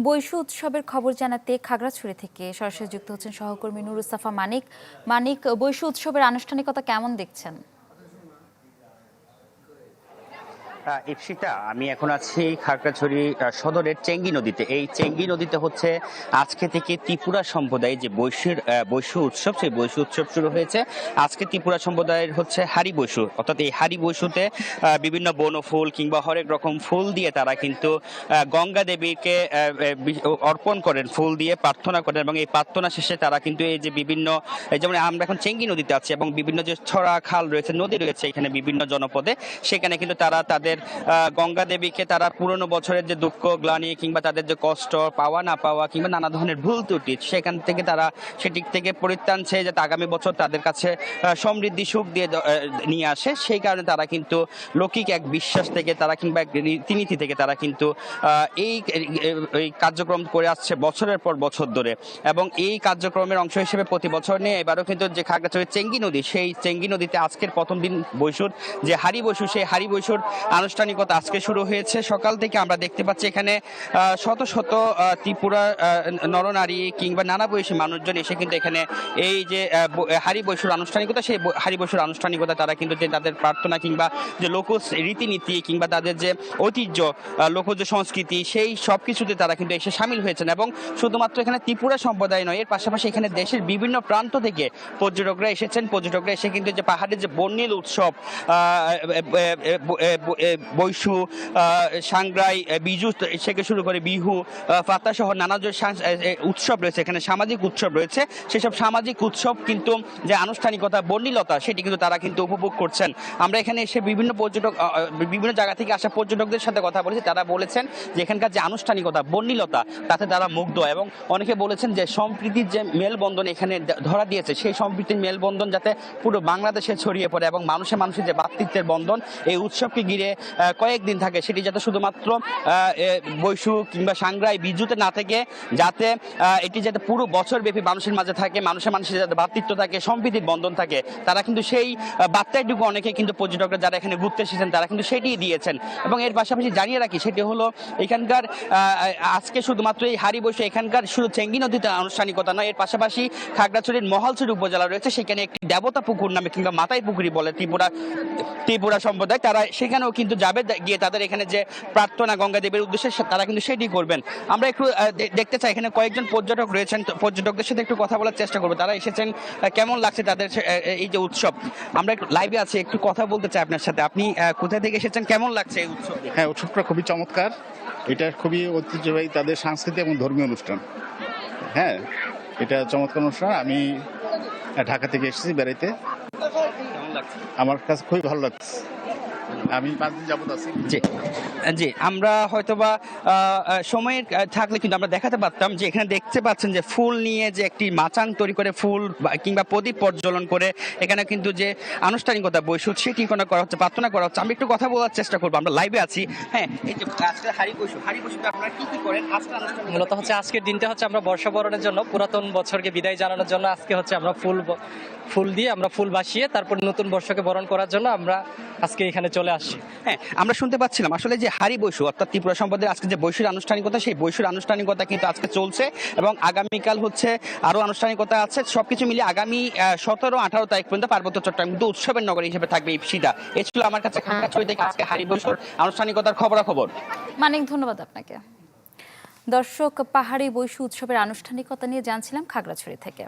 বৈশু উৎসবের খবর জানাতে খাগড়াছড়ি থেকে সরাসরি যুক্ত হচ্ছেন সহকর্মী নুরুস্তাফা মানিক। বৈশু উৎসবের আনুষ্ঠানিকতা কেমন দেখছেন? ইপসিতা, আমি এখন আছি খাগড়াছড়ি সদরের চেঙ্গি নদীতে। এই চেঙ্গি নদীতে হচ্ছে আজকে থেকে ত্রিপুরা সম্প্রদায় যে বৈশু উৎসব, সেই বৈশু উৎসব শুরু হয়েছে। আজকে ত্রিপুরা সম্প্রদায়ের হচ্ছে হারি বৈশু, অর্থাৎ এই হারি বৈশুতে বিভিন্ন বনফুল কিংবা হরেক রকম ফুল দিয়ে তারা কিন্তু গঙ্গা দেবীকে অর্পণ করেন, ফুল দিয়ে প্রার্থনা করেন, এবং এই প্রার্থনা শেষে তারা কিন্তু এই যে বিভিন্ন, যেমন আমরা এখন চেঙ্গি নদীতে আছি এবং বিভিন্ন যে ছড়া খাল রয়েছে, নদী রয়েছে এখানে বিভিন্ন জনপদে, সেখানে কিন্তু তারা তাদের গঙ্গা দেবীকে তারা পুরনো বছরের যে দুঃখ গ্লানি কিংবা তাদের যে কষ্ট পাওয়া না পাওয়া কিংবা নানা ধরনের ভুল ত্রুটি, সেখান থেকে তারা সেদিক থেকে পরিত্রাণ চেয়ে যাতে আগামী বছর তাদের কাছে সমৃদ্ধি সুখ দিয়ে নিয়ে আসে, সেই কারণে তারা কিন্তু লৌকিক এক বিশ্বাস থেকে তারা কিংবা এক রীতিনীতি থেকে তারা কিন্তু এই কার্যক্রম করে আসছে বছরের পর বছর ধরে। এবং এই কার্যক্রমের অংশ হিসেবে প্রতি বছর নিয়ে এবারও কিন্তু যে খাগড়াছড়ির চেঙ্গি নদী, সেই চেঙ্গি নদীতে আজকের প্রথম দিন বৈশুর যে হারি বৈশু, সেই হারি বৈশুর আনুষ্ঠানিকতা আজকে শুরু হয়েছে। সকাল থেকে আমরা দেখতে পাচ্ছি এখানে শত শত ত্রিপুরা নরনারী কিংবা নানা বয়সী মানুষজন এসে কিন্তু এখানে এই যে হারি বৈশুর আনুষ্ঠানিকতা, সেই হারি বৈশুর আনুষ্ঠানিকতা তারা কিন্তু যে তাদের প্রার্থনা কিংবা যে লোক রীতিনীতি কিংবা তাদের যে ঐতিহ্য, লোকজ সংস্কৃতি, সেই সব কিছুতে তারা কিন্তু এসে সামিল হয়েছেন। এবং শুধুমাত্র এখানে ত্রিপুরা সম্প্রদায় নয়, এর পাশাপাশি এখানে দেশের বিভিন্ন প্রান্ত থেকে পর্যটকরা এসেছেন। পর্যটকরা এসে কিন্তু যে পাহাড়ের যে বর্ণিল উৎসব বৈশু, সাংগ্রাই, বিজু থেকে শুরু করে বিহু, ফাতা সহ নানা যে উৎসব রয়েছে, এখানে সামাজিক উৎসব রয়েছে, সেসব সামাজিক উৎসব কিন্তু যে আনুষ্ঠানিকতা বর্ণিলতা, সেটি কিন্তু তারা কিন্তু উপভোগ করছেন। আমরা এখানে এসে বিভিন্ন জায়গা থেকে আসা পর্যটকদের সাথে কথা বলেছি, তারা বলেছেন যে এখানকার যে আনুষ্ঠানিকতা বর্ণিলতা, তাতে তারা মুগ্ধ। এবং অনেকে বলেছেন যে সম্প্রীতির যে মেলবন্ধন এখানে ধরা দিয়েছে, সেই সম্প্রীতির মেলবন্ধন যাতে পুরো বাংলাদেশে ছড়িয়ে পড়ে এবং মানুষের যে ভ্রাতৃত্বের বন্ধন এই উৎসবকে ঘিরে কয়েকদিন থাকে, সেটি যাতে শুধুমাত্র বৈশু কিংবা সাংগ্রাই বিজুতে না থেকে, যাতে এটি যাতে পুরো বছর ব্যাপী মানুষের মাঝে থাকে, মানুষের যাতে ভ্রাতৃত্ব থাকে, সম্প্রীতির বন্ধন থাকে, তারা কিন্তু সেই বার্তাটুকু অনেকে কিন্তু পর্যটকরা যারা এখানে ঘুরতে এসেছেন তারা কিন্তু সেটিই দিয়েছেন। এবং এর পাশাপাশি জানিয়ে রাখি, সেটি হলো এখানকার আজকে শুধুমাত্র এই হারি বৈশু এখানকার শুধু চেঙ্গি নদীতে আনুষ্ঠানিকতা নয়, এর পাশাপাশি খাগড়াছড়ির মহালছড়ি উপজেলা রয়েছে, সেখানে একটি দেবতা পুকুর নামে কিংবা মাতাই পুকুরি বলে ত্রিপুরা সম্প্রদায়, তারা সেখানেও কিন্তু যাবে, গিয়ে তাদের এখানে যে প্রার্থনা গঙ্গা দেবীর উদ্দেশ্যে তারা কিন্তু সেটি করবেন। আমরা একটু দেখতে চাই, এখানে কয়েকজন পর্যটক রয়েছেন, পর্যটকদের সাথে একটু কথা বলার চেষ্টা করবো, তারা এসেছেন, কেমন লাগছে তাদের এই যে উৎসব। আমরা একটু লাইভে আছি, একটু কথা বলতে চাই আপনার সাথে। আপনি কোথায় থেকে এসেছেন, কেমন লাগছে এই উৎসব? হ্যাঁ, উৎসবটা খুবই চমৎকার। এটা খুবই ঐতিহ্যবাহী তাদের সাংস্কৃতিক এবং ধর্মীয় অনুষ্ঠান। হ্যাঁ, এটা চমৎকার অনুষ্ঠান। আমি ঢাকা থেকে এসেছি বেড়াইতে, আমার কাছে খুবই ভালো লাগছে। আমি 5 দিন যাবত আছি। জি জি, আমরা হয়তোবা সময়ের থাকলে কিন্তু আমরা দেখাতে পারতাম যে এখানে দেখতে পাচ্ছেন যে ফুল নিয়ে যে একটি মাচাং তৈরি করে ফুল কিংবা প্রদীপ প্রজ্বলন করে এখানে কিন্তু যে আনুষ্ঠানিকতা বৈশু সেটি করা হচ্ছে, প্রার্থনা করা হচ্ছে। আমি একটু কথা বলার চেষ্টা করবো, আমরা লাইভে আছি। হ্যাঁ, এই যে আজকে হারি বৈশুতে আপনারা কি করেন? মূলত হচ্ছে আজকের দিনটা হচ্ছে আমরা বর্ষবরণের জন্য, পুরাতন বছরকে বিদায় জানানোর জন্য আজকে হচ্ছে আমরা ফুল দিয়ে আমরা ফুল বাসিয়ে তারপর নতুন বর্ষকে বরণ করার জন্য আমরা আজকে এখানে চলে আসছি। হ্যাঁ, আমরা শুনতে পাচ্ছিলাম আসলে যে হারি বৈশু অর্থাৎ ত্রিপুরা সম্প্রদায়ের আজকে যে বৈশুর আনুষ্ঠানিকতা, সেই বৈশুর আনুষ্ঠানিকতা কিন্তু আজকে চলছে এবং আগামীকাল হচ্ছে আরো আনুষ্ঠানিকতা আছে। সবকিছু মিলিয়ে আগামী 17-18 তারিখ পর্যন্ত পার্বত্য চট্টগ্রাম কিন্তু উৎসবের নগরী হিসেবে থাকবে ইপসিতা। এ ছিল আমার কাছে খাগড়াছড়ি থেকে আজকে হারি বৈশুর আনুষ্ঠানিকতার খবরাখবর। মানিক, ধন্যবাদ আপনাকে। দর্শক, পাহাড়ি বৈশু উৎসবের আনুষ্ঠানিকতা নিয়ে জানছিলাম খাগড়াছড়ি থেকে।